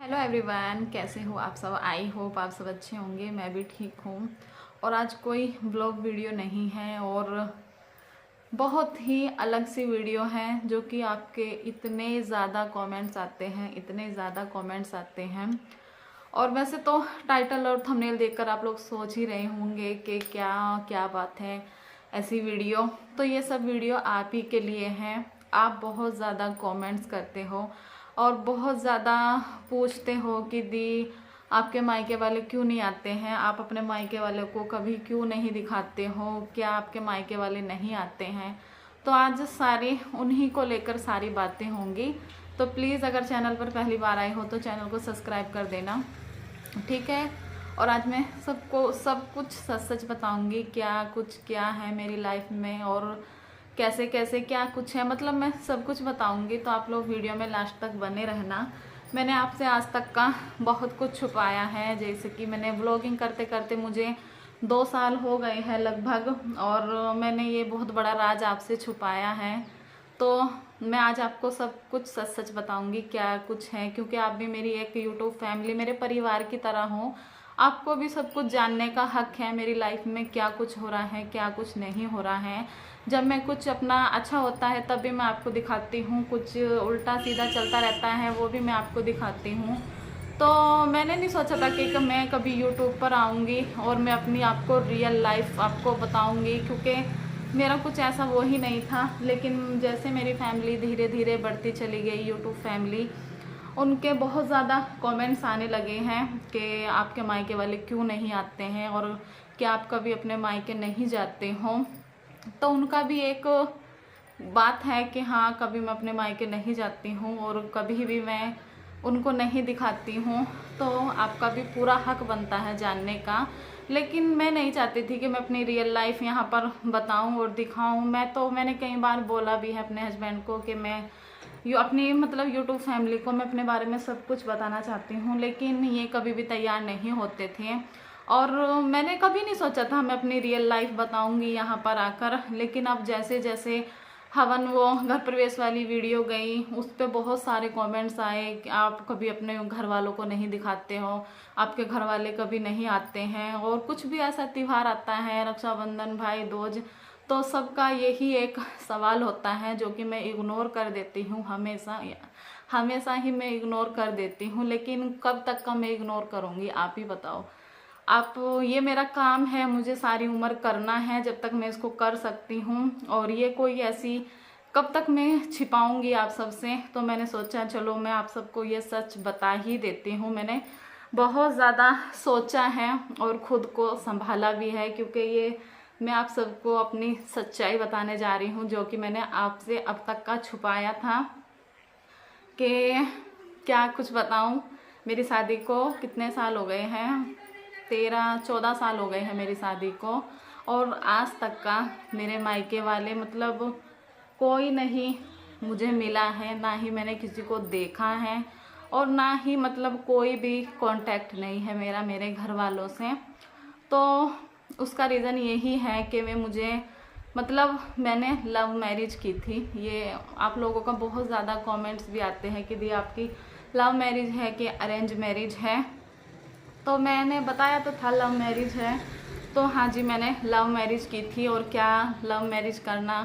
Hello everyone, कैसे हो आप सब। आई होप आप सब अच्छे होंगे। मैं भी ठीक हूँ। और आज कोई ब्लॉग वीडियो नहीं है और बहुत ही अलग सी वीडियो है, जो कि आपके इतने ज़्यादा कमेंट्स आते हैं, इतने ज़्यादा कमेंट्स आते हैं। और वैसे तो टाइटल और थंबनेल देखकर आप लोग सोच ही रहे होंगे कि क्या क्या बात है ऐसी वीडियो। तो ये सब वीडियो आप ही के लिए हैं। आप बहुत ज़्यादा कमेंट्स करते हो और बहुत ज़्यादा पूछते हो कि दी आपके मायके वाले क्यों नहीं आते हैं, आप अपने मायके वाले को कभी क्यों नहीं दिखाते हो, क्या आपके मायके वाले नहीं आते हैं। तो आज सारी उन्हीं को लेकर सारी बातें होंगी। तो प्लीज़ अगर चैनल पर पहली बार आए हो तो चैनल को सब्सक्राइब कर देना, ठीक है। और आज मैं सबको सब कुछ सच सच बताऊंगी, क्या है मेरी लाइफ में और कैसे कैसे क्या कुछ है, मतलब मैं सब कुछ बताऊंगी। तो आप लोग वीडियो में लास्ट तक बने रहना। मैंने आपसे आज तक का बहुत कुछ छुपाया है, जैसे कि मैंने व्लॉगिंग करते करते मुझे 2 साल हो गए हैं लगभग, और मैंने ये बहुत बड़ा राज आपसे छुपाया है। तो मैं आज आपको सब कुछ सच सच बताऊंगी क्या कुछ है, क्योंकि आप भी मेरी एक यूट्यूब फैमिली, मेरे परिवार की तरह हो। आपको भी सब कुछ जानने का हक है मेरी लाइफ में क्या कुछ हो रहा है, क्या कुछ नहीं हो रहा है। जब मैं कुछ अपना अच्छा होता है तब भी मैं आपको दिखाती हूँ, कुछ उल्टा सीधा चलता रहता है वो भी मैं आपको दिखाती हूँ। तो मैंने नहीं सोचा था कि मैं कभी यूट्यूब पर आऊँगी और मैं अपनी आपको रियल लाइफ आपको बताऊँगी, क्योंकि मेरा कुछ ऐसा वो ही नहीं था। लेकिन जैसे मेरी फैमिली धीरे धीरे बढ़ती चली गई, यूट्यूब फैमिली, उनके बहुत ज़्यादा कमेंट्स आने लगे हैं कि आपके मायके वाले क्यों नहीं आते हैं और क्या आप कभी अपने मायके नहीं जाते हो। तो उनका भी एक बात है कि हाँ, कभी मैं अपने मायके नहीं जाती हूँ और कभी भी मैं उनको नहीं दिखाती हूँ। तो आपका भी पूरा हक बनता है जानने का। लेकिन मैं नहीं चाहती थी कि मैं अपनी रियल लाइफ यहाँ पर बताऊँ और दिखाऊँ। मैंने कई बार बोला भी है अपने हस्बैंड को कि मैं अपनी मतलब यूट्यूब फैमिली को मैं अपने बारे में सब कुछ बताना चाहती हूँ, लेकिन ये कभी भी तैयार नहीं होते थे। और मैंने कभी नहीं सोचा था मैं अपनी रियल लाइफ बताऊंगी यहाँ पर आकर। लेकिन अब जैसे जैसे हवन वो घर प्रवेश वाली वीडियो गई, उस पर बहुत सारे कमेंट्स आए कि आप कभी अपने घर वालों को नहीं दिखाते हो, आपके घर वाले कभी नहीं आते हैं। और कुछ भी ऐसा त्यौहार आता है, रक्षाबंधन, भाई दूज, तो सबका यही एक सवाल होता है जो कि मैं इग्नोर कर देती हूँ हमेशा। हमेशा ही मैं इग्नोर कर देती हूँ, लेकिन कब तक का मैं इग्नोर करूँगी, आप ही बताओ। आप, ये मेरा काम है, मुझे सारी उम्र करना है जब तक मैं इसको कर सकती हूँ। और ये कोई ऐसी कब तक मैं छिपाऊंगी आप सबसे। तो मैंने सोचा चलो मैं आप सबको ये सच बता ही देती हूँ। मैंने बहुत ज़्यादा सोचा है और ख़ुद को संभाला भी है, क्योंकि ये मैं आप सबको अपनी सच्चाई बताने जा रही हूँ, जो कि मैंने आपसे अब तक का छुपाया था। कि क्या कुछ बताऊँ। मेरी शादी को कितने साल हो गए हैं, 13-14 साल हो गए हैं मेरी शादी को। और आज तक का मेरे मायके वाले मतलब कोई नहीं मुझे मिला है, ना ही मैंने किसी को देखा है, और ना ही मतलब कोई भी कांटेक्ट नहीं है मेरा मेरे घर वालों से। तो उसका रीज़न यही है कि मुझे मतलब मैंने लव मैरिज की थी। ये आप लोगों का बहुत ज़्यादा कमेंट्स भी आते हैं कि दी आपकी लव मैरिज है कि अरेंज मैरिज है। तो मैंने बताया तो था लव मैरिज है। तो हाँ जी, मैंने लव मैरिज की थी। और क्या लव मैरिज करना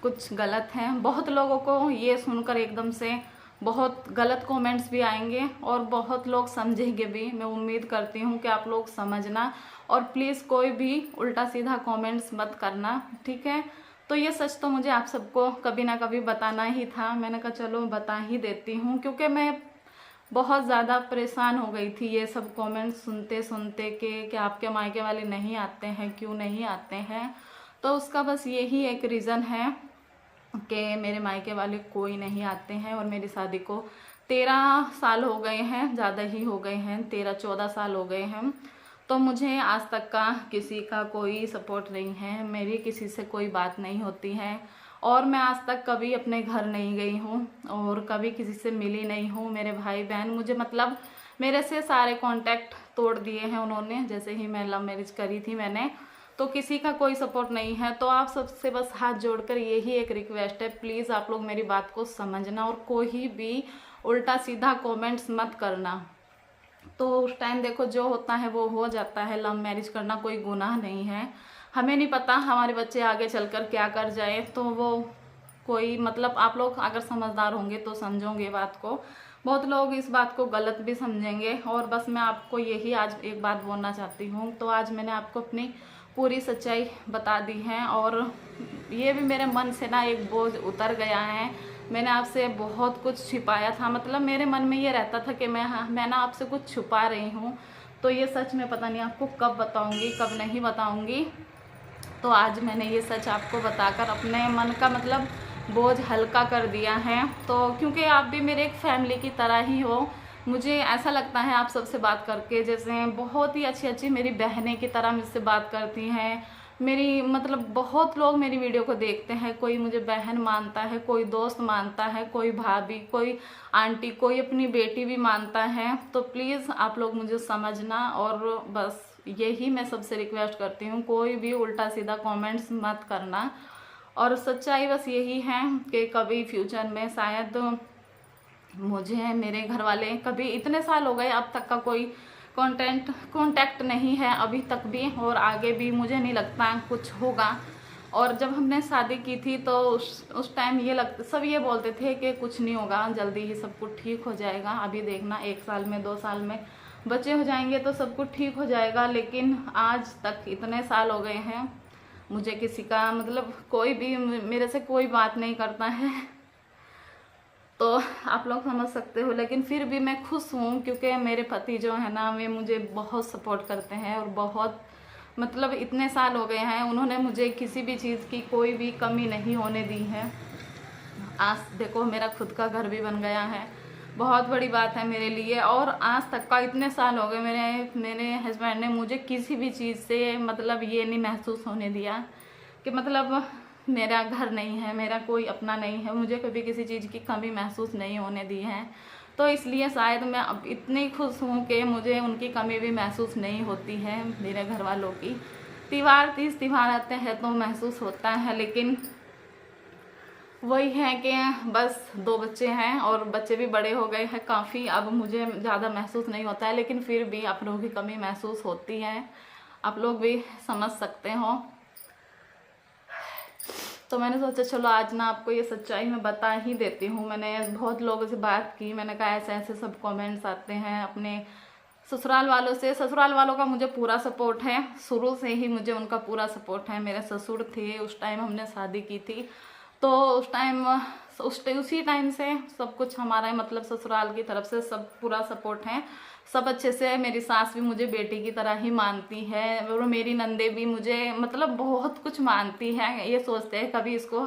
कुछ गलत है? बहुत लोगों को ये सुनकर एकदम से बहुत गलत कमेंट्स भी आएंगे और बहुत लोग समझेंगे भी। मैं उम्मीद करती हूँ कि आप लोग समझना, और प्लीज़ कोई भी उल्टा सीधा कमेंट्स मत करना, ठीक है। तो ये सच तो मुझे आप सबको कभी ना कभी बताना ही था। मैंने कहा चलो बता ही देती हूँ, क्योंकि मैं बहुत ज़्यादा परेशान हो गई थी ये सब कमेंट सुनते सुनते कि आपके मायके वाले नहीं आते हैं, क्यों नहीं आते हैं। तो उसका बस यही एक रीज़न है कि मेरे मायके वाले कोई नहीं आते हैं। और मेरी शादी को 13 साल हो गए हैं, ज़्यादा ही हो गए हैं, 13-14 साल हो गए हैं। तो मुझे आज तक का किसी का कोई सपोर्ट नहीं है, मेरी किसी से कोई बात नहीं होती है। और मैं आज तक कभी अपने घर नहीं गई हूँ और कभी किसी से मिली नहीं हूँ। मेरे भाई बहन मुझे मतलब मेरे से सारे कांटेक्ट तोड़ दिए हैं उन्होंने, जैसे ही मैं लव मैरिज करी थी मैंने। तो किसी का कोई सपोर्ट नहीं है। तो आप सबसे बस हाथ जोड़कर यही एक रिक्वेस्ट है, प्लीज़ आप लोग मेरी बात को समझना और कोई भी उल्टा सीधा कमेंट्स मत करना। तो उस टाइम देखो जो होता है वो हो जाता है। लव मैरिज करना कोई गुनाह नहीं है। हमें नहीं पता हमारे बच्चे आगे चलकर क्या कर जाए, तो वो कोई मतलब आप लोग अगर समझदार होंगे तो समझोगे बात को। बहुत लोग इस बात को गलत भी समझेंगे। और बस मैं आपको यही आज एक बात बोलना चाहती हूँ। तो आज मैंने आपको अपनी पूरी सच्चाई बता दी है और ये भी मेरे मन से ना एक बोझ उतर गया है। मैंने आपसे बहुत कुछ छिपाया था, मतलब मेरे मन में ये रहता था कि मैं ना आपसे कुछ छुपा रही हूँ। तो ये सच मैं पता नहीं आपको कब बताऊँगी कब नहीं बताऊँगी। तो आज मैंने ये सच आपको बताकर अपने मन का मतलब बोझ हल्का कर दिया है। तो क्योंकि आप भी मेरे एक फैमिली की तरह ही हो, मुझे ऐसा लगता है आप सबसे बात करके जैसे बहुत ही अच्छी अच्छी मेरी बहनें की तरह मुझसे बात करती हैं। मेरी मतलब बहुत लोग मेरी वीडियो को देखते हैं, कोई मुझे बहन मानता है, कोई दोस्त मानता है, कोई भाभी, कोई आंटी, कोई अपनी बेटी भी मानता है। तो प्लीज़ आप लोग मुझे समझना। और बस यही मैं सबसे रिक्वेस्ट करती हूँ, कोई भी उल्टा सीधा कमेंट्स मत करना। और सच्चाई बस यही है कि कभी फ्यूचर में शायद मुझे मेरे घर वाले कभी, इतने साल हो गए अब तक का कोई कांटेक्ट नहीं है अभी तक भी, और आगे भी मुझे नहीं लगता कुछ होगा। और जब हमने शादी की थी तो उस टाइम ये सब ये बोलते थे कि कुछ नहीं होगा, जल्दी ही सब कुछ ठीक हो जाएगा। अभी देखना 1 साल में 2 साल में बच्चे हो जाएंगे तो सब कुछ ठीक हो जाएगा। लेकिन आज तक इतने साल हो गए हैं, मुझे किसी का मतलब कोई भी मेरे से कोई बात नहीं करता है। तो आप लोग समझ सकते हो। लेकिन फिर भी मैं खुश हूँ क्योंकि मेरे पति जो है ना वे मुझे बहुत सपोर्ट करते हैं और बहुत मतलब इतने साल हो गए हैं, उन्होंने मुझे किसी भी चीज़ की कोई भी कमी नहीं होने दी है। आज देखो मेरा खुद का घर भी बन गया है, बहुत बड़ी बात है मेरे लिए। और आज तक का इतने साल हो गए मेरे हस्बैंड ने मुझे किसी भी चीज़ से मतलब ये नहीं महसूस होने दिया कि मतलब मेरा घर नहीं है, मेरा कोई अपना नहीं है। मुझे कभी किसी चीज़ की कमी महसूस नहीं होने दी है। तो इसलिए शायद मैं अब इतनी खुश हूँ कि मुझे उनकी कमी भी महसूस नहीं होती है मेरे घर वालों की। त्योहार 30 त्योहार आते हैं तो महसूस होता है, लेकिन वही है कि बस 2 बच्चे हैं और बच्चे भी बड़े हो गए हैं काफ़ी, अब मुझे ज़्यादा महसूस नहीं होता है। लेकिन फिर भी आप लोगों की कमी महसूस होती है, आप लोग भी समझ सकते हो। तो मैंने सोचा चलो आज ना आपको ये सच्चाई मैं बता ही देती हूँ। मैंने बहुत लोगों से बात की, मैंने कहा ऐसे ऐसे सब कमेंट्स आते हैं अपने ससुराल वालों से। ससुराल वालों का मुझे पूरा सपोर्ट है, शुरू से ही मुझे उनका पूरा सपोर्ट है। मेरे ससुर थे उस टाइम हमने शादी की थी, तो उसी टाइम से सब कुछ हमारा मतलब ससुराल की तरफ से सब पूरा सपोर्ट है, सब अच्छे से। मेरी सास भी मुझे बेटी की तरह ही मानती है और मेरी नंदे भी मुझे मतलब बहुत कुछ मानती है। ये सोचते हैं कभी इसको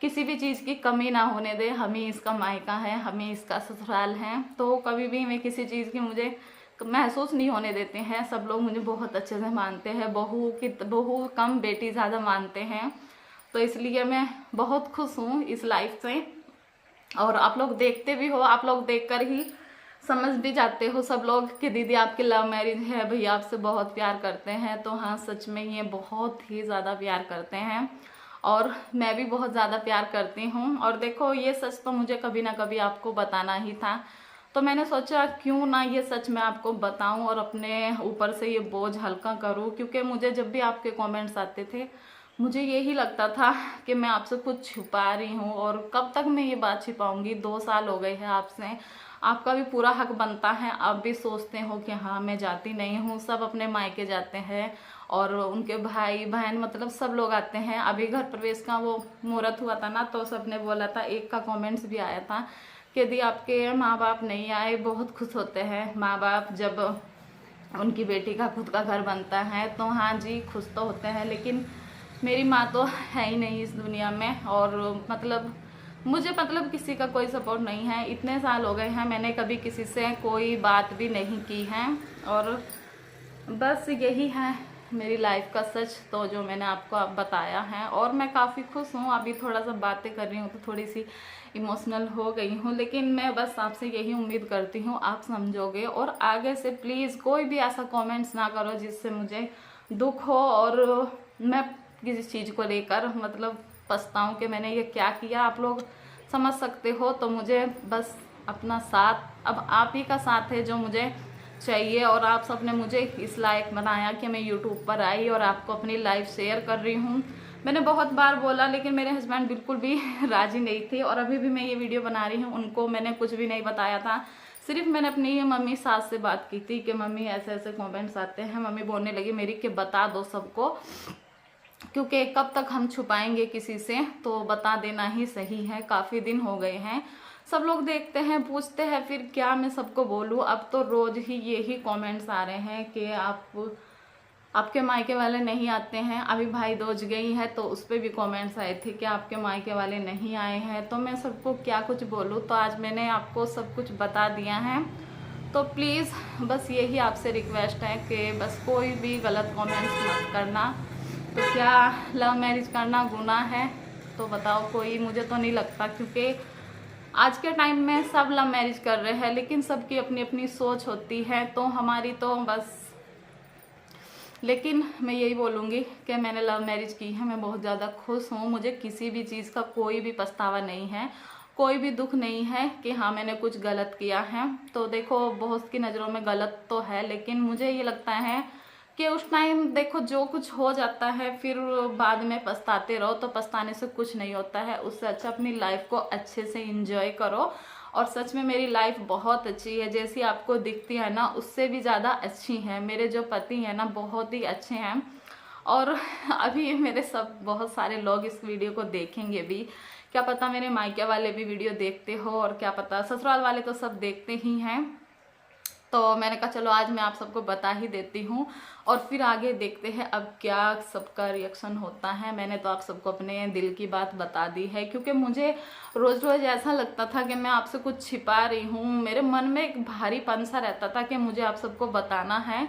किसी भी चीज़ की कमी ना होने दे, हम ही इसका मायका है, हम ही इसका ससुराल है। तो कभी भी मैं किसी चीज़ की मुझे महसूस नहीं होने देते हैं। सब लोग मुझे बहुत अच्छे से मानते हैं, बहू कम बेटी ज़्यादा मानते हैं। तो इसलिए मैं बहुत खुश हूँ इस लाइफ से। और आप लोग देखते भी हो, आप लोग देखकर ही समझ भी जाते हो सब लोग कि दीदी आपकी लव मैरिज है, भैया आपसे बहुत प्यार करते हैं। तो हाँ सच में ये बहुत ही ज़्यादा प्यार करते हैं और मैं भी बहुत ज़्यादा प्यार करती हूँ। और देखो ये सच तो मुझे कभी ना कभी आपको बताना ही था, तो मैंने सोचा क्यों ना ये सच मैं आपको बताऊं और अपने ऊपर से ये बोझ हल्का करूं। क्योंकि मुझे जब भी आपके कमेंट्स आते थे मुझे यही लगता था कि मैं आपसे कुछ छुपा रही हूँ, और कब तक मैं ये बात छिपाऊंगी। 2 साल हो गए हैं आपसे, आपका भी पूरा हक बनता है। आप भी सोचते हो कि हाँ मैं जाती नहीं हूँ, सब अपने मायके जाते हैं और उनके भाई बहन मतलब सब लोग आते हैं। अभी घर प्रवेश का वो मुहूर्त हुआ था ना, तो सबने बोला था, एक का कमेंट्स भी आया था कि यदि आपके माँ बाप नहीं आए, बहुत खुश होते हैं माँ बाप जब उनकी बेटी का खुद का घर बनता है। तो हाँ जी खुश तो होते हैं, लेकिन मेरी माँ तो है ही नहीं इस दुनिया में। और मतलब मुझे मतलब किसी का कोई सपोर्ट नहीं है। इतने साल हो गए हैं मैंने कभी किसी से कोई बात भी नहीं की है। और बस यही है मेरी लाइफ का सच, तो जो मैंने आपको अब बताया है। और मैं काफ़ी खुश हूँ, अभी थोड़ा सा बातें कर रही हूँ तो थोड़ी सी इमोशनल हो गई हूँ। लेकिन मैं बस आपसे यही उम्मीद करती हूँ आप समझोगे, और आगे से प्लीज़ कोई भी ऐसा कमेंट्स ना करो जिससे मुझे दुख हो और मैं किसी चीज़ को लेकर मतलब पछताऊँ कि मैंने ये क्या किया। आप लोग समझ सकते हो, तो मुझे बस अपना साथ, अब आप ही का साथ है जो मुझे चाहिए, और आप सब ने मुझे इस लायक बनाया कि मैं यूट्यूब पर आई और आपको अपनी लाइफ शेयर कर रही हूँ। मैंने बहुत बार बोला लेकिन मेरे हस्बैंड बिल्कुल भी राजी नहीं थे, और अभी भी मैं ये वीडियो बना रही हूँ, उनको मैंने कुछ भी नहीं बताया था। सिर्फ मैंने अपनी मम्मी सास से बात की थी कि मम्मी ऐसे ऐसे कमेंट्स आते हैं। मम्मी बोलने लगी मेरी कि बता दो सबको, क्योंकि कब तक हम छुपाएंगे किसी से, तो बता देना ही सही है। काफ़ी दिन हो गए हैं, सब लोग देखते हैं, पूछते हैं, फिर क्या मैं सबको बोलूँ। अब तो रोज़ ही यही कमेंट्स आ रहे हैं कि आपके मायके वाले नहीं आते हैं। अभी भाई दोज गई है तो उस पर भी कमेंट्स आए थे कि आपके मायके वाले नहीं आए हैं। तो मैं सबको क्या कुछ बोलूँ, तो आज मैंने आपको सब कुछ बता दिया है। तो प्लीज़ बस यही आपसे रिक्वेस्ट है कि बस कोई भी गलत कमेंट्स मत करना। तो क्या लव मैरिज करना गुनाह है? तो बताओ कोई, मुझे तो नहीं लगता, क्योंकि आज के टाइम में सब लव मैरिज कर रहे हैं, लेकिन सबकी अपनी अपनी सोच होती है। तो हमारी तो बस, लेकिन मैं यही बोलूँगी कि मैंने लव मैरिज की है, मैं बहुत ज़्यादा खुश हूँ। मुझे किसी भी चीज़ का कोई भी पछतावा नहीं है, कोई भी दुख नहीं है कि हाँ मैंने कुछ गलत किया है। तो देखो बहुत की नज़रों में गलत तो है, लेकिन मुझे ये लगता है कि उस टाइम देखो जो कुछ हो जाता है फिर बाद में पछताते रहो, तो पछताने से कुछ नहीं होता है। उससे अच्छा अपनी लाइफ को अच्छे से इंजॉय करो। और सच में मेरी लाइफ बहुत अच्छी है, जैसी आपको दिखती है ना उससे भी ज़्यादा अच्छी है। मेरे जो पति हैं ना बहुत ही अच्छे हैं, और अभी मेरे सब बहुत सारे लोग इस वीडियो को देखेंगे भी। क्या पता मेरे मायके वाले भी वीडियो देखते हो, और क्या पता ससुराल वाले तो सब देखते ही हैं। तो मैंने कहा चलो आज मैं आप सबको बता ही देती हूँ, और फिर आगे देखते हैं अब क्या सबका रिएक्शन होता है। मैंने तो आप सबको अपने दिल की बात बता दी है, क्योंकि मुझे रोज़ रोज़ ऐसा लगता था कि मैं आपसे कुछ छिपा रही हूँ। मेरे मन में एक भारीपन सा रहता था कि मुझे आप सबको बताना है।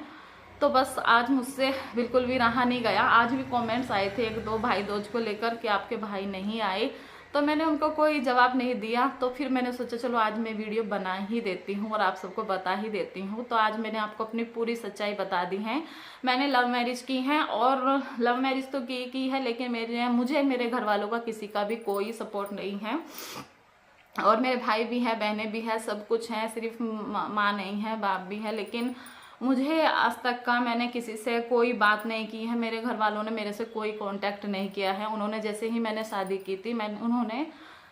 तो बस आज मुझसे बिल्कुल भी रहा नहीं गया। आज भी कमेंट्स आए थे एक दो भाई दोज को लेकर कि आपके भाई नहीं आए, तो मैंने उनको कोई जवाब नहीं दिया। तो फिर मैंने सोचा चलो आज मैं वीडियो बना ही देती हूँ और आप सबको बता ही देती हूँ। तो आज मैंने आपको अपनी पूरी सच्चाई बता दी है। मैंने लव मैरिज की है, और लव मैरिज तो की है, लेकिन मुझे मेरे घर वालों का किसी का भी कोई सपोर्ट नहीं है। और मेरे भाई भी है, बहनें भी है, सब कुछ है, सिर्फ माँ नहीं है, बाप भी है। लेकिन मुझे आज तक का मैंने किसी से कोई बात नहीं की है। मेरे घर वालों ने मेरे से कोई कांटेक्ट नहीं किया है। उन्होंने जैसे ही मैंने शादी की थी उन्होंने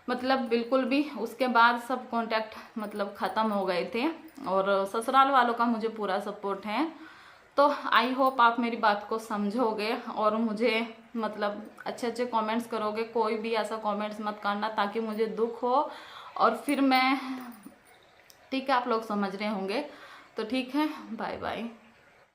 मतलब बिल्कुल भी, उसके बाद सब कांटेक्ट मतलब ख़त्म हो गए थे। और ससुराल वालों का मुझे पूरा सपोर्ट है। तो आई होप आप मेरी बात को समझोगे और मुझे मतलब अच्छे अच्छे कमेंट्स करोगे। कोई भी ऐसा कमेंट्स मत करना ताकि मुझे दुख हो, और फिर मैं, ठीक है आप लोग समझ रहे होंगे। तो ठीक है, बाय बाय।